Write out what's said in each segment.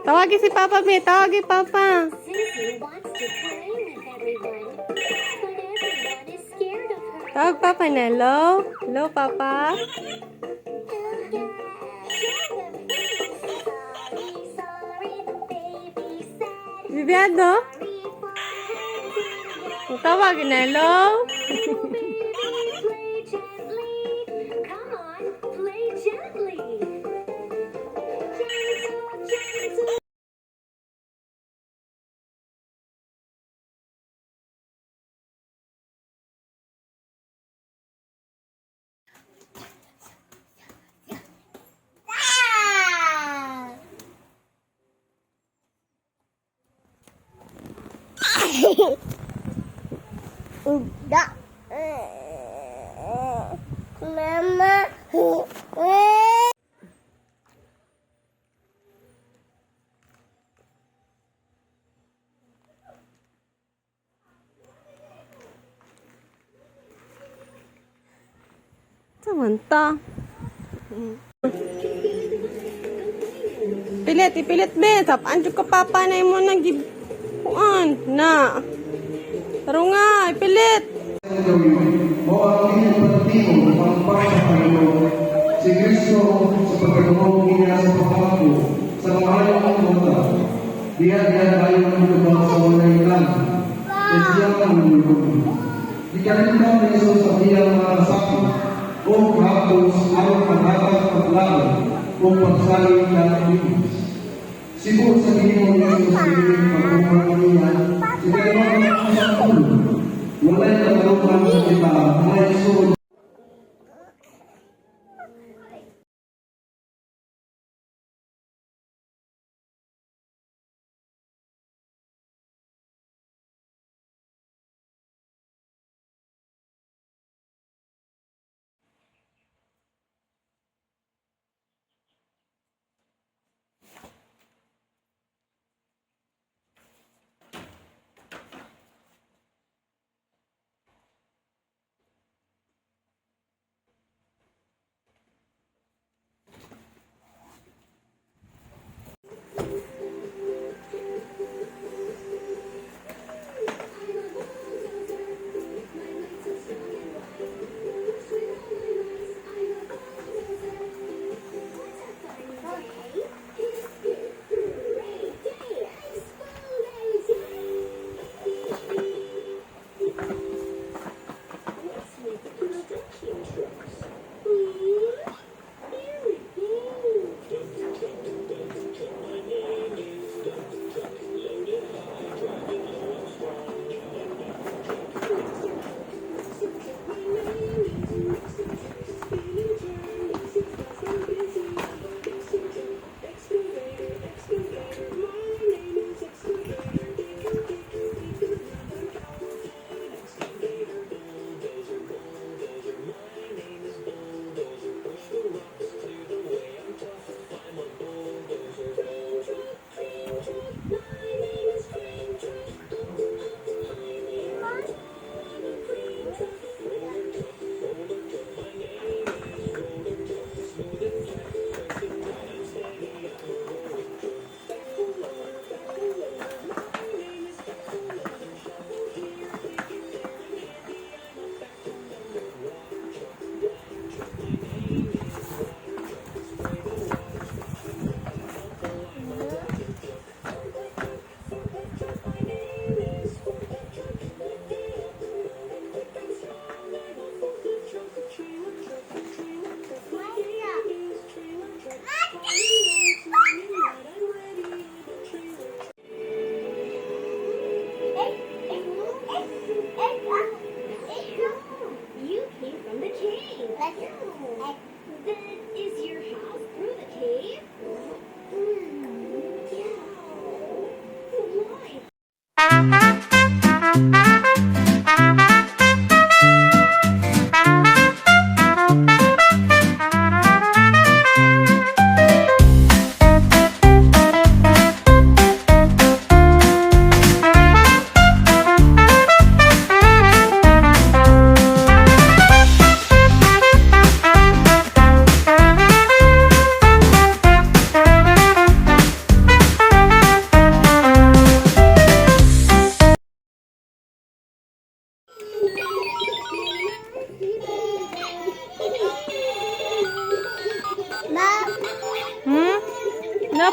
Tawagin si Papa, May. Tawagin Papa. Susie wants to play with everyone, but everyone is scared of her. Tawag Papa na. Hello? Hello, Papa? Sorry, the baby said. Bibiado? Tawagin na. Hello? Play gently. Come on, play gently. Gentle, gentle. Udah. Mama. Samanta. Pilit, ipilit, be. Tapaan dyan ka, Papa, na mo nang gibuan. Na. Taro nga, ipilit. Mo ang pinagpatimo ang Panginoon si Kristo sa pagkakamaw niya sa pangako sa maayong ang mga diyan tayo ng lubang sa walay lang at siya ang lubang. Ikalimta ng Isos sa iyang mga sakit o hapos ang paghatag paglaban o pagsaling ng ibig. Sibot sa ginoo ng Isos sa iyong pagkakamaw si kailangan ang sa ulo. Walay katarungan sa iba, mga isunod.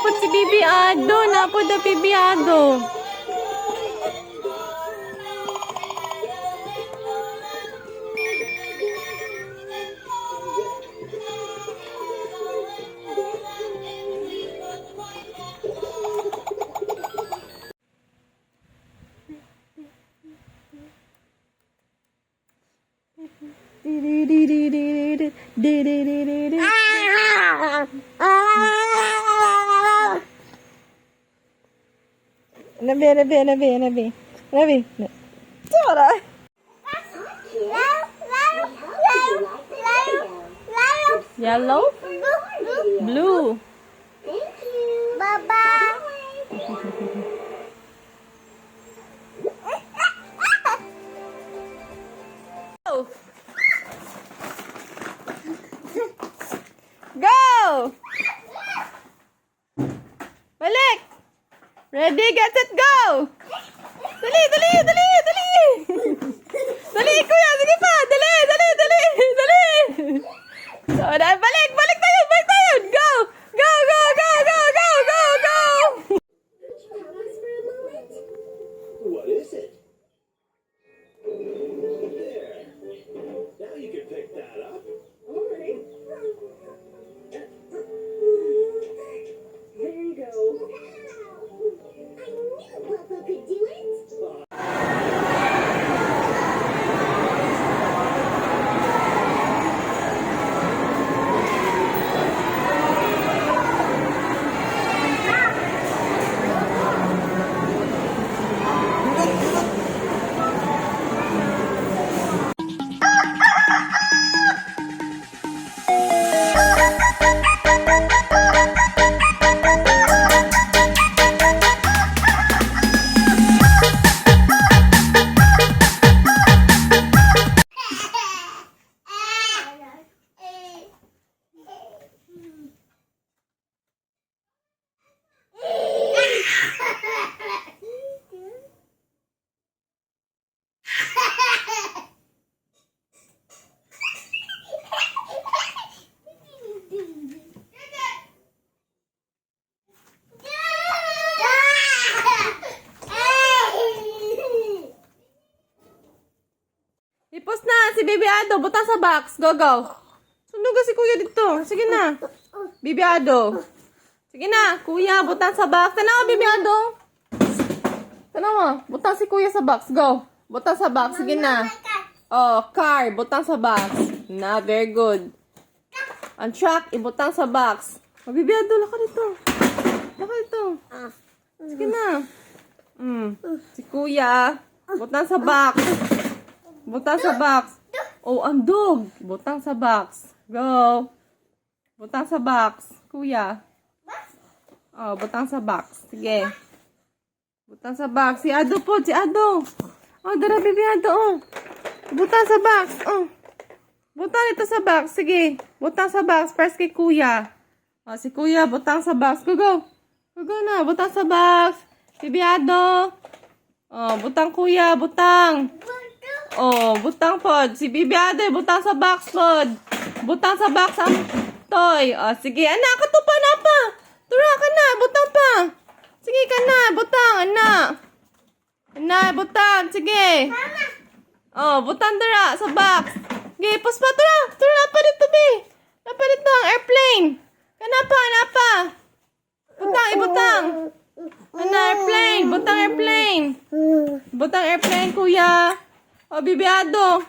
napod si Bibi Ado. Napod na Bibi Ado. Nabi. Cara. Yellow? Blue. Thank you. Bye-bye. Go! Balik! Ready, get it, go! Dali! Dali, kuya! Sige pa! Dali! So, balik tayo! Go! Go! Pause for a moment. What is it? There. Now you can pick that up. All right. There you go. I knew Papa could do it. Ipos na si Bibi Ado. Butang sa box. Go. Sunog si kuya dito. Sige na. Bibi Ado. Sige na. Kuya, butang sa box. Tanaw, Bibi Ado. Tanaw, butang si kuya sa box. Go. Butang sa box. Sige na. Oh, car. Butang sa box. Na, very good. Ang truck, ibutang sa box. Oh, Bibi Ado, laka dito. Sige na. Si kuya, butang sa box. Butang sa box. Oh, ang dog. Butang sa box. Go. Butang sa box. Kuya. Oh, butang sa box. Sige. Butang sa box. Si Ado po. Si Ado. Oh, dara, Bibi Ado. Oh. Butang sa box. Oh. Butang ito sa box. Sige. Butang sa box. First kay kuya. Oh, si kuya. Butang sa box. Go. Go na. Butang sa box. Bibi Ado. Oh, butang kuya. Butang. Oh, butang pod. Si Bibi Ado, butang sa box pod. Butang sa box ang toy. Oh, sige, anak, katupa na pa. Tura ka na, butang pa. Sige ka na, butang, anak. Anak, butang, sige. Oh, butang dara sa box. Sige, pus pa, tura. Tura na pa dito, be. Na pa dito ang airplane. Kanapa. Butang, ibutang. Anak, airplane. Butang airplane. Butang airplane, kuya. Oh, Bibi Ado.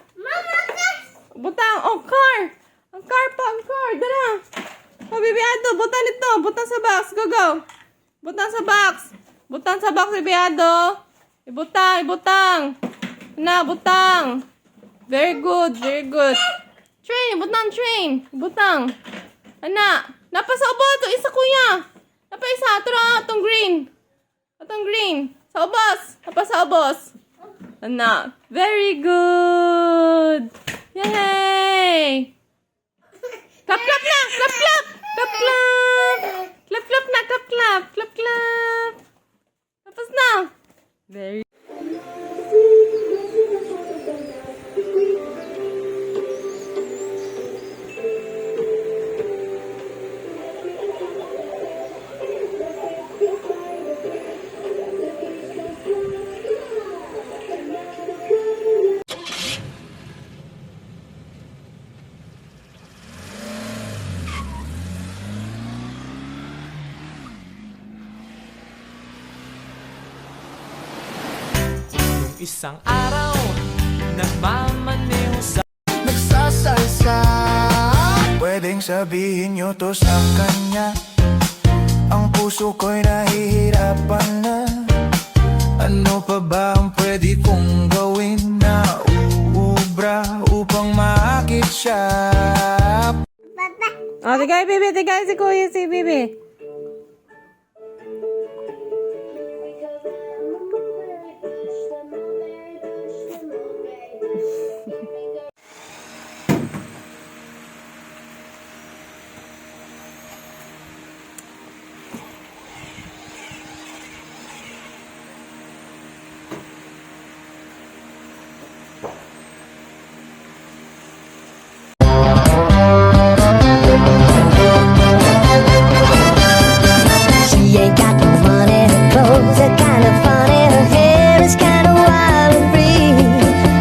Butang. Oh, car. Ang car. Dara. Oh, Bibi Ado. Butang ito. Butang sa box. Go. Butang sa box. Butang sa box, Bibi Ado. Ibutang. Na, butang. Very good. Train. Butang. Ana. Napasa ubos. Ito isa, kuya. Isa. Tura. Itong green. Sa ubos. Napasa ubos. Ana. Very good. Yay! Clap na. Clap. Clap na. Clap. Tapos na. Very isang araw nagmamaneho sa nagsasalsa. Pwedeng sabihin nyo to sa kanya, ang puso ko'y nahihirapan na. Ano pa ba ang pwede kong gawin na uubra upang maakit siya? Oh, tigay, Bibi. Tigay si Kuya, si Bibi. She ain't got no money, her clothes are kind of funny, her hair is kind of wild and free.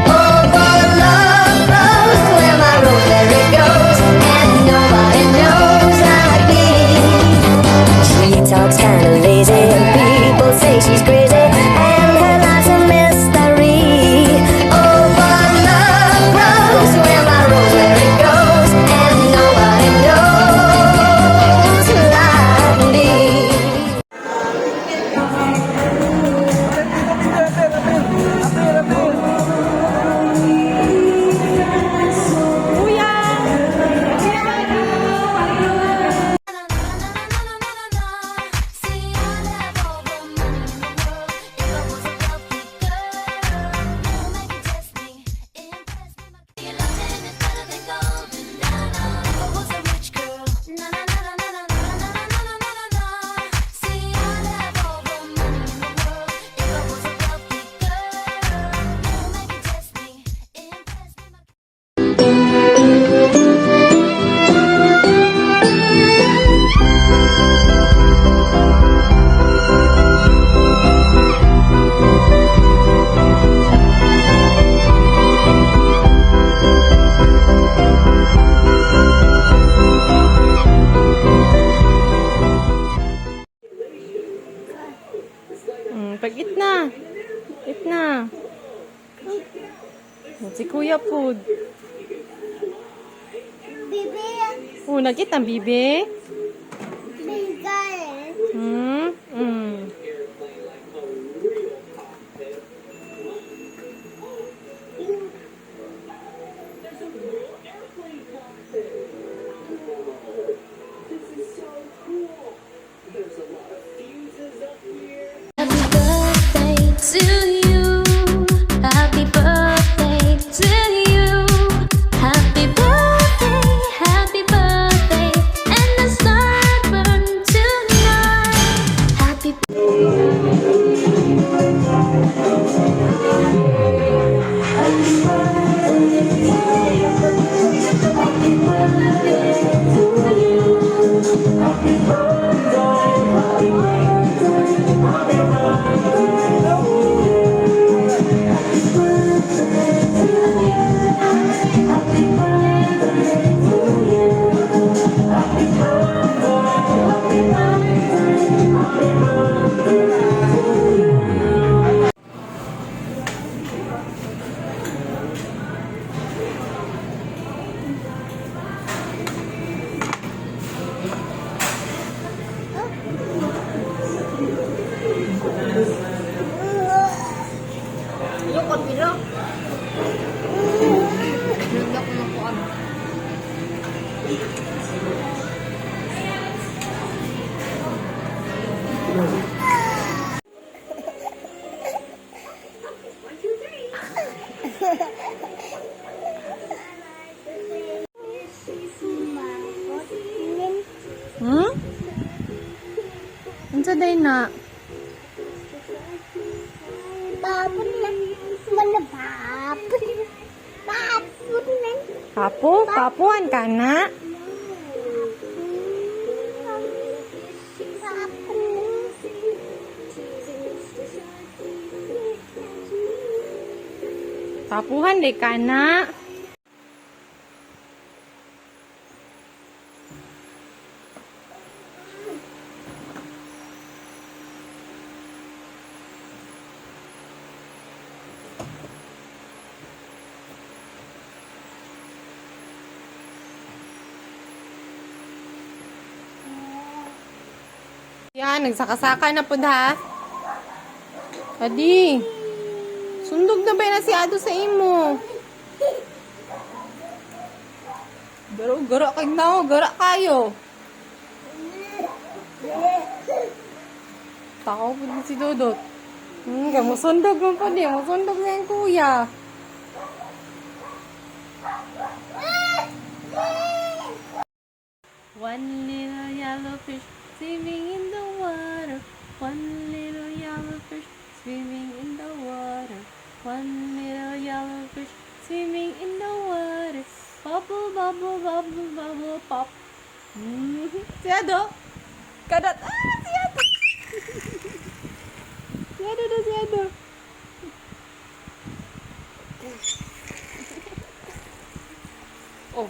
Oh, but love flows where my rosemary goes, and nobody knows like me. She talks kind of lazy, and people say she's crazy, and her life's a mystery. Oh, but love flows where my rosemary goes, and nobody knows like me. Kuya! Pag-itna. Itna. Si Kuya Food. Bibi, Oh, nag-eat ang bibi. bigay. Hmm? Hmm. Happy birthday to you. Happy birthday to you. Happy birthday, and the star burn tonight. Happy Hmm? Unsa day na? Babon lang. Mana babon. Babon lang. Papo? Papuan ka na? Papuhan di ka na? Yan, nagsakasaka na po ha. Adi. Sundog na ba na si Ado sa imo? Gara kay na, gara kayo. Takaw po din si Dudot. Musundog mo po din. Musundog na yung kuya. One little yellow fish swimming in the water. One little yellow fish swimming in the water. One little yellow fish swimming in the water. Bubble, bubble, bubble, bubble, pop. Si Ado. Kadat. Si Ado. Si Ado na si Ado. Oh.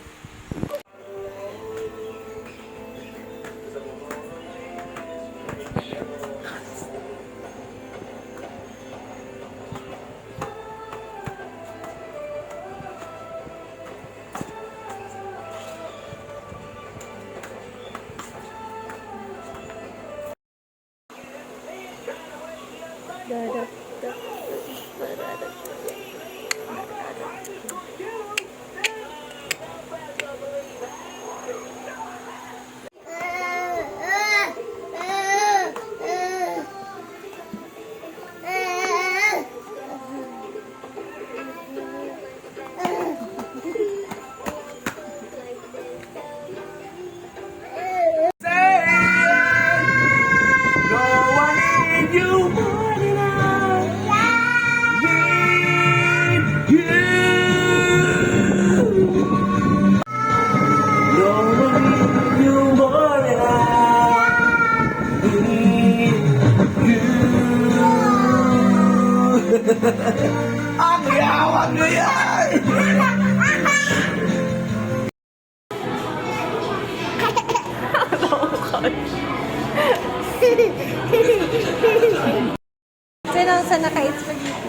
Sino sa naka-spaghetti?